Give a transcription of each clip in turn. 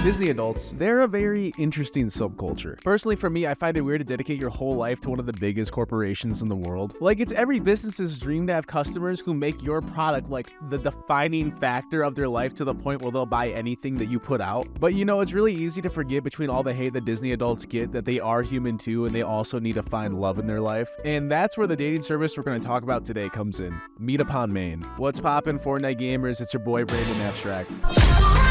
Disney adults, they're a very interesting subculture. Personally, for me, I find it weird to dedicate your whole life to one of the biggest corporations in the world. Like, it's every business's dream to have customers who make your product like the defining factor of their life to the point where they'll buy anything that you put out. But you know, it's really easy to forget between all the hate that Disney adults get that they are human too, and they also need to find love in their life. And that's where the dating service we're going to talk about today comes in. Meet Upon Main. What's poppin', Fortnite gamers? It's your boy Brandon Abstrxct.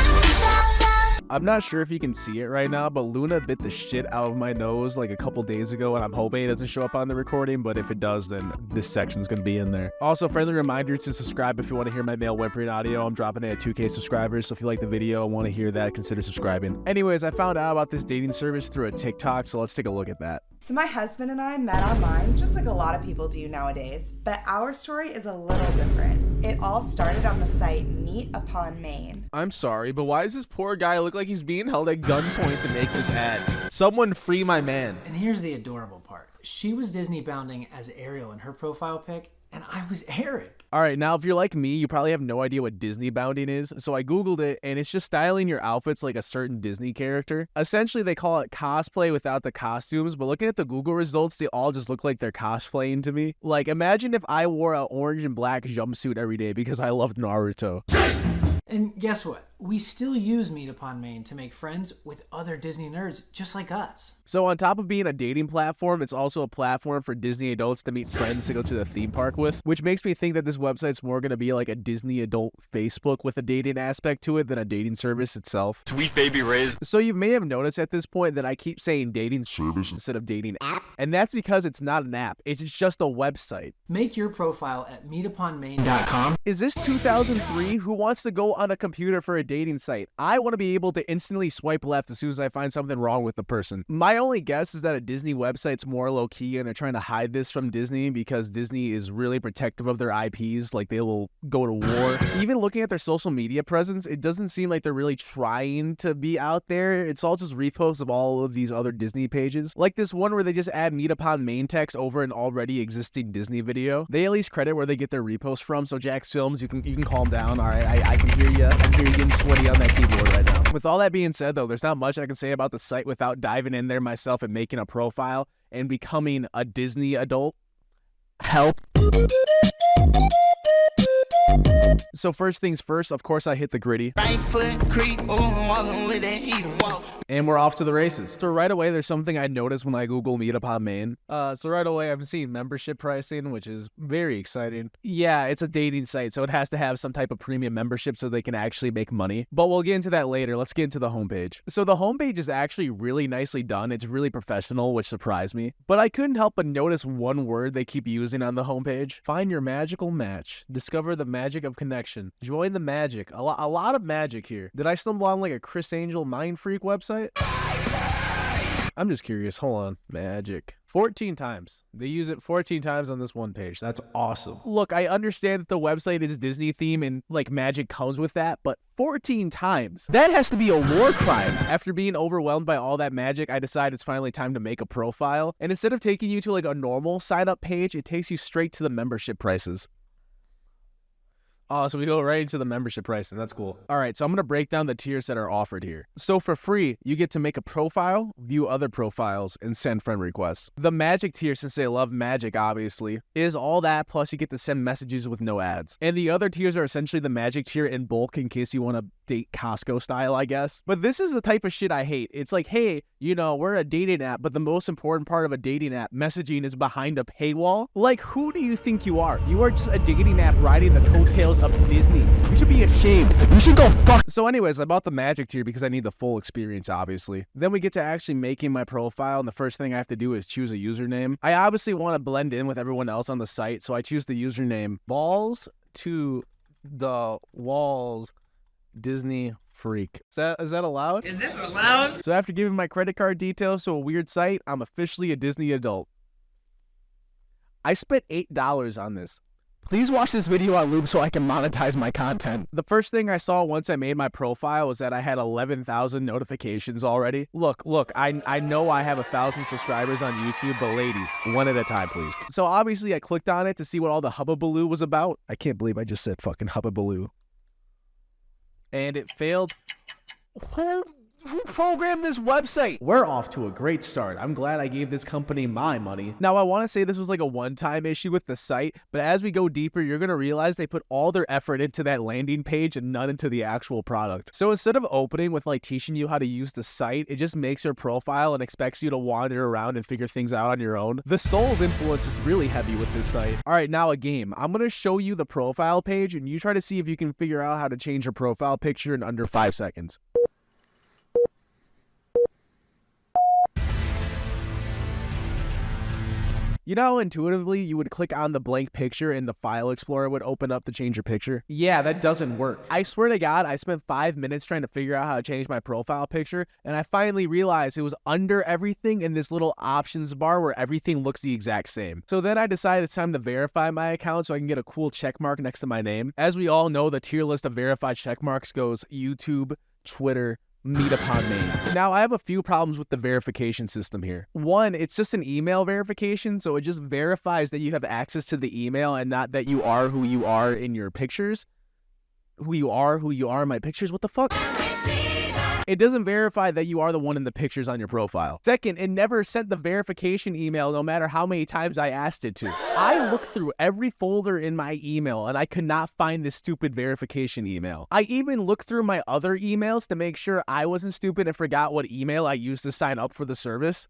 I'm not sure if you can see it right now, but Luna bit the shit out of my nose like a couple days ago, and I'm hoping it doesn't show up on the recording, but if it does, then this section's gonna be in there. Also, friendly reminder to subscribe if you want to hear my male whimpering audio. I'm dropping it at 2K subscribers, so if you like the video and want to hear that, consider subscribing. Anyways, I found out about this dating service through a TikTok, so let's take a look at that. So my husband and I met online, just like a lot of people do nowadays, but our story is a little different. It all started on the site Meet Upon Main. I'm sorry, but why does this poor guy look like he's being held at gunpoint to make this ad? Someone free my man. And here's the adorable part. She was Disney bounding as Ariel in her profile pic, and I was Eric. All right, now if you're like me, you probably have no idea what Disney bounding is, so I googled it, and it's just styling your outfits like a certain Disney character. Essentially, they call it cosplay without the costumes, but looking at the Google results, they all just look like they're cosplaying to me. Like, imagine if I wore an orange and black jumpsuit every day because I loved Naruto. And guess what? We still use Meet Upon Main to make friends with other Disney nerds just like us. So on top of being a dating platform, it's also a platform for Disney adults to meet friends to go to the theme park with, which makes me think that this website's more going to be like a Disney adult Facebook with a dating aspect to it than a dating service itself. Sweet baby Ray's. So you may have noticed at this point that I keep saying dating service instead of dating app, and that's because it's not an app, it's just a website. Make your profile at meetuponmain.com. Is this 2003? Who wants to go on a computer for a dating site? I want to be able to instantly swipe left as soon as I find something wrong with the person. My only guess is that a Disney website's more low-key and they're trying to hide this from Disney because Disney is really protective of their IPs, like they will go to war. Even looking at their social media presence, it doesn't seem like they're really trying to be out there. It's all just reposts of all of these other Disney pages. Like this one where they just add Meet Upon Main text over an already existing Disney video. They at least credit where they get their reposts from, so Jax Films, you can calm down. All right, I can hear you. I'm hearing you getting sweaty on that keyboard right now. With all that being said, though, there's not much I can say about the site without diving in there myself and making a profile and becoming a Disney adult. Help. So first things first, of course I hit the gritty. Right foot creep, walking with that heat walk. And we're off to the races. So right away, there's something I noticed when I Google Meet Upon Main. So right away, I'm seeing membership pricing, which is very exciting. Yeah, it's a dating site, so it has to have some type of premium membership so they can actually make money. But we'll get into that later. Let's get into the homepage. So the homepage is actually really nicely done. It's really professional, which surprised me. But I couldn't help but notice one word they keep using on the homepage. Find your magical match. Discover the magic of connection. Join the magic. A lot of magic here. Did I stumble on like a Chris Angel mind freak website? I'm just curious. Hold on. Magic. 14 times. They use it 14 times on this one page. That's awesome. Look, I understand that the website is Disney theme and like magic comes with that, but 14 times? That has to be a war crime. After being overwhelmed by all that magic, I decide it's finally time to make a profile. And instead of taking you to like a normal sign up page, it takes you straight to the membership prices. Oh, so we go right into the membership pricing. That's cool. All right, so I'm going to break down the tiers that are offered here. So for free, you get to make a profile, view other profiles, and send friend requests. The magic tier, since they love magic, obviously, is all that, plus you get to send messages with no ads. And the other tiers are essentially the magic tier in bulk in case you want to date Costco style, I guess. But this is the type of shit I hate. It's like, hey, you know, we're a dating app, but the most important part of a dating app, messaging, is behind a paywall. Like, who do you think you are? You are just a dating app riding the coattails of Disney. You should be ashamed. You should go fuck. So anyways, I bought the magic tier because I need the full experience, obviously. Then we get to actually making my profile, and the first thing I have to do is choose a username. I obviously want to blend in with everyone else on the site, so I choose the username Balls to the Walls Disney Freak. Is that allowed? Is this allowed? So after giving my credit card details to a weird site, I'm officially a Disney adult. I spent $8 on this. Please watch this video on loop so I can monetize my content. The first thing I saw once I made my profile was that I had 11,000 notifications already. Look, I know I have 1,000 subscribers on YouTube, but ladies, one at a time, please. So obviously I clicked on it to see what all the hubbubaloo was about. I can't believe I just said fucking hubbubaloo. And it failed. Who programmed this website? We're off to a great start. I'm glad I gave this company my money. Now, I want to say this was like a one-time issue with the site, but as we go deeper, you're going to realize they put all their effort into that landing page and none into the actual product. So instead of opening with like teaching you how to use the site, it just makes your profile and expects you to wander around and figure things out on your own. The Souls influence is really heavy with this site. All right, now a game. I'm going to show you the profile page and you try to see if you can figure out how to change your profile picture in under 5 seconds. You know how intuitively you would click on the blank picture and the file explorer would open up to change your picture? Yeah, that doesn't work. I swear to God, I spent 5 minutes trying to figure out how to change my profile picture, and I finally realized it was under everything in this little options bar where everything looks the exact same. So then I decided it's time to verify my account so I can get a cool check mark next to my name. As we all know, the tier list of verified check marks goes YouTube, Twitter, Meet Upon Main. Now, I have a few problems with the verification system here. One, it's just an email verification, so it just verifies that you have access to the email and not that you are who you are in your pictures. Who you are in my pictures? What the fuck? It doesn't verify that you are the one in the pictures on your profile. Second, it never sent the verification email no matter how many times I asked it to. I looked through every folder in my email and I could not find this stupid verification email. I even looked through my other emails to make sure I wasn't stupid and forgot what email I used to sign up for the service.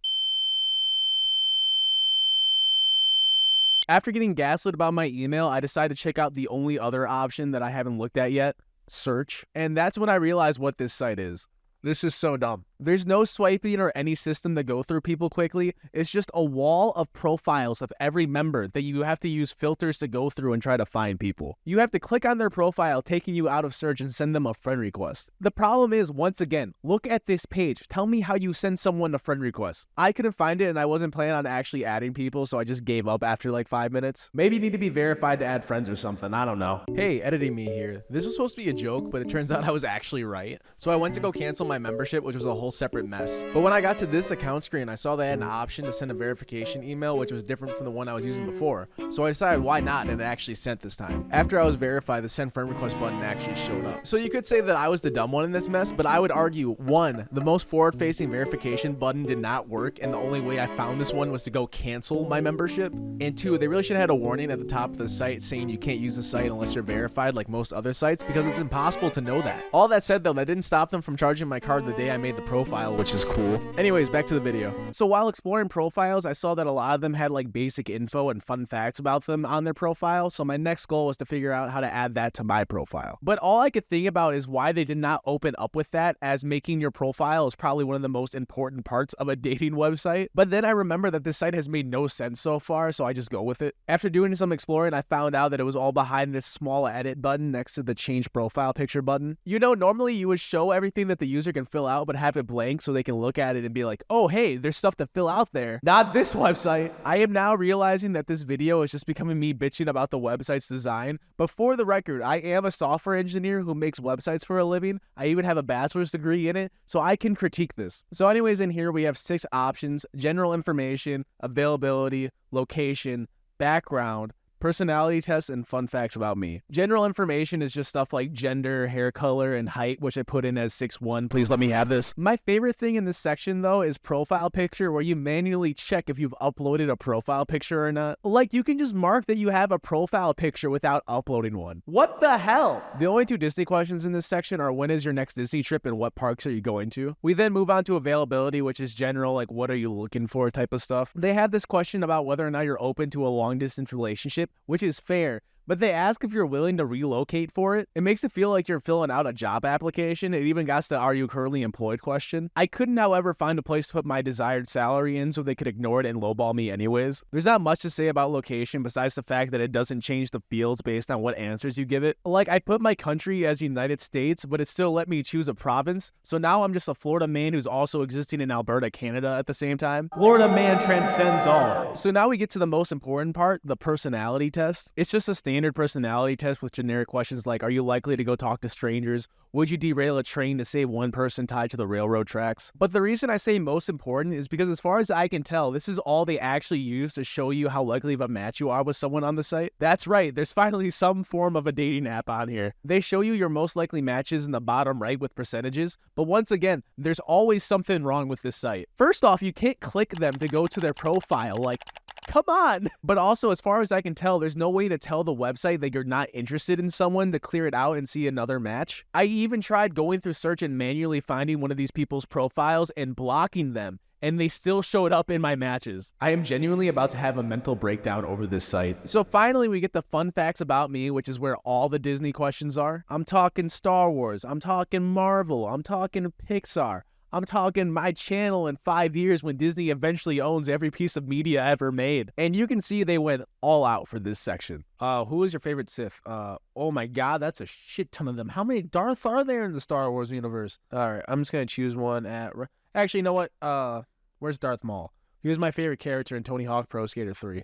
After getting gaslit about my email, I decided to check out the only other option that I haven't looked at yet, search. And that's when I realized what this site is. This is so dumb. There's no swiping or any system to go through people quickly. It's just a wall of profiles of every member that you have to use filters to go through and try to find people. You have to click on their profile, taking you out of search and send them a friend request. The problem is, once again, look at this page. Tell me how you send someone a friend request. I couldn't find it and I wasn't planning on actually adding people, so I just gave up after like 5 minutes. Maybe you need to be verified to add friends or something. I don't know. Hey, editing me here. This was supposed to be a joke, but it turns out I was actually right. So I went to go cancel my membership, which was a whole separate mess. But when I got to this account screen, I saw they had an option to send a verification email, which was different from the one I was using before. So I decided why not, and it actually sent this time. After I was verified, the send friend request button actually showed up. So you could say that I was the dumb one in this mess, but I would argue, 1, the most forward-facing verification button did not work, and the only way I found this one was to go cancel my membership. And 2, they really should have had a warning at the top of the site saying you can't use the site unless you're verified like most other sites, because it's impossible to know that. All that said though, that didn't stop them from charging my card the day I made the profile, which is cool. Anyways, back to the video. So while exploring profiles, I saw that a lot of them had like basic info and fun facts about them on their profile, so my next goal was to figure out how to add that to my profile. But all I could think about is why they did not open up with that, as making your profile is probably one of the most important parts of a dating website. But then I remember that this site has made no sense so far, so I just go with it. After doing some exploring, I found out that it was all behind this small edit button next to the change profile picture button. You know, normally you would show everything that the user can fill out but have it blank so they can look at it and be like, oh hey, there's stuff to fill out there. Not this website. I am now realizing that this video is just becoming me bitching about the website's design, but for the record, I am a software engineer who makes websites for a living. I even have a bachelor's degree in it, so I can critique this. So anyways, in here we have 6 options: general information, availability, location, background, personality tests, and fun facts about me. General information is just stuff like gender, hair color, and height, which I put in as 6'1". Please let me have this. My favorite thing in this section though is profile picture, where you manually check if you've uploaded a profile picture or not. Like, you can just mark that you have a profile picture without uploading one. What the hell? The only 2 Disney questions in this section are: when is your next Disney trip and what parks are you going to? We then move on to availability, which is general, like what are you looking for type of stuff. They have this question about whether or not you're open to a long distance relationship, which is fair, but they ask if you're willing to relocate for it. It makes it feel like you're filling out a job application. It even got to "are you currently employed" question. I couldn't, however, find a place to put my desired salary in so they could ignore it and lowball me anyways. There's not much to say about location besides the fact that it doesn't change the fields based on what answers you give it. Like, I put my country as United States, but it still let me choose a province, so now I'm just a Florida man who's also existing in Alberta, Canada at the same time. Florida man transcends all. So now we get to the most important part, the personality test. It's just a standard standard personality test with generic questions like, are you likely to go talk to strangers? Would you derail a train to save one person tied to the railroad tracks? But the reason I say most important is because as far as I can tell, this is all they actually use to show you how likely of a match you are with someone on the site. That's right, there's finally some form of a dating app on here. They show you your most likely matches in the bottom right with percentages, but once again, there's always something wrong with this site. First off, you can't click them to go to their profile, like, come on! But also, as far as I can tell, there's no way to tell the website that you're not interested in someone to clear it out and see another match. I even tried going through search and manually finding one of these people's profiles and blocking them, and they still showed up in my matches. I am genuinely about to have a mental breakdown over this site. So finally, we get the fun facts about me, which is where all the Disney questions are. I'm talking Star Wars, I'm talking Marvel, I'm talking Pixar. I'm talking my channel in 5 years when Disney eventually owns every piece of media ever made. And you can see they went all out for this section. Who is your favorite Sith? Oh my god, that's a shit ton of them. How many Darth are there in the Star Wars universe? Alright, I'm just gonna choose one at... Actually, you know what? Where's Darth Maul? He was my favorite character in Tony Hawk Pro Skater 3.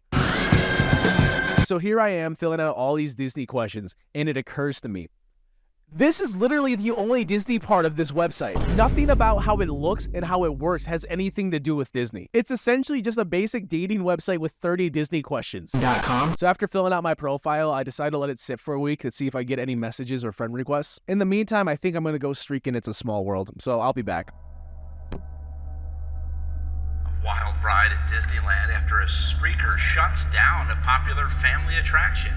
So here I am filling out all these Disney questions, and it occurs to me. This is literally the only Disney part of this website. Nothing about how it looks and how it works has anything to do with Disney. It's essentially just a basic dating website with 30 Disney questions. So after filling out my profile, I decided to let it sit for a week to see if I get any messages or friend requests. In the meantime, I think I'm gonna go streak in It's a Small World, so I'll be back. A wild ride at Disneyland after a streaker shuts down a popular family attraction.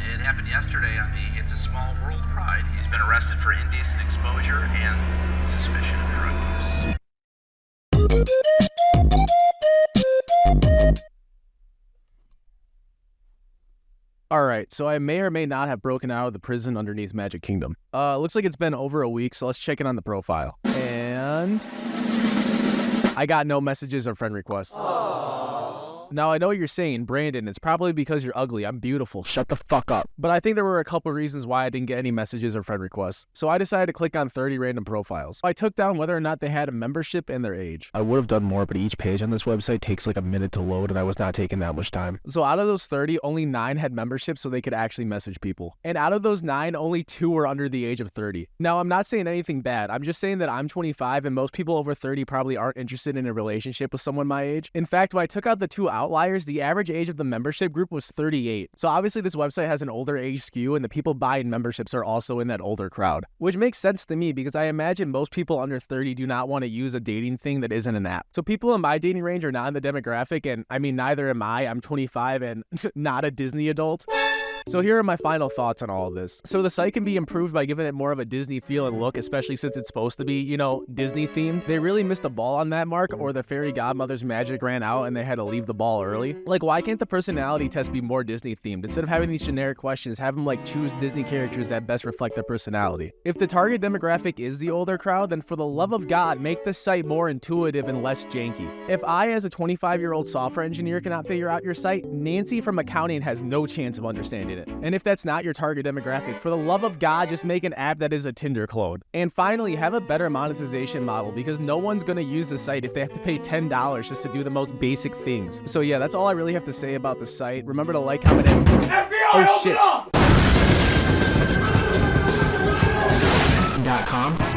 It happened yesterday on the It's a Small World ride. He's been arrested for indecent exposure and suspicion of drug use. Alright, so I may or may not have broken out of the prison underneath Magic Kingdom. Looks like it's been over a week, so let's check in on the profile. And... I got no messages or friend requests. Now, I know what you're saying, Brandon, it's probably because you're ugly. I'm beautiful. Shut the fuck up. But I think there were a couple reasons why I didn't get any messages or friend requests. So I decided to click on 30 random profiles. I took down whether or not they had a membership and their age. I would have done more, but each page on this website takes like a minute to load, and I was not taking that much time. So out of those 30, only 9 had memberships so they could actually message people. And out of those 9, only 2 were under the age of 30. Now, I'm not saying anything bad. I'm just saying that I'm 25 and most people over 30 probably aren't interested in a relationship with someone my age. In fact, when I took out the 2 outliers, the average age of the membership group was 38. So obviously this website has an older age skew, and the people buying memberships are also in that older crowd. Which makes sense to me because I imagine most people under 30 do not want to use a dating thing that isn't an app. So people in my dating range are not in the demographic, and I mean neither am I. I'm 25 and not a Disney adult. So here are my final thoughts on all of this. So the site can be improved by giving it more of a Disney feel and look, especially since it's supposed to be, you know, Disney themed. They really missed the ball on that mark, or the fairy godmother's magic ran out and they had to leave the ball early. Like, why can't the personality test be more Disney themed? Instead of having these generic questions, have them like choose Disney characters that best reflect their personality. If the target demographic is the older crowd, then for the love of God, make the site more intuitive and less janky. If I, as a 25-year-old software engineer, cannot figure out your site, Nancy from accounting has no chance of understanding it. And if that's not your target demographic, for the love of God, just make an app that is a Tinder clone. And finally, have a better monetization model, because no one's gonna use the site if they have to pay $10 just to do the most basic things. So yeah, that's all I really have to say about the site. Remember to like, comment, and... .com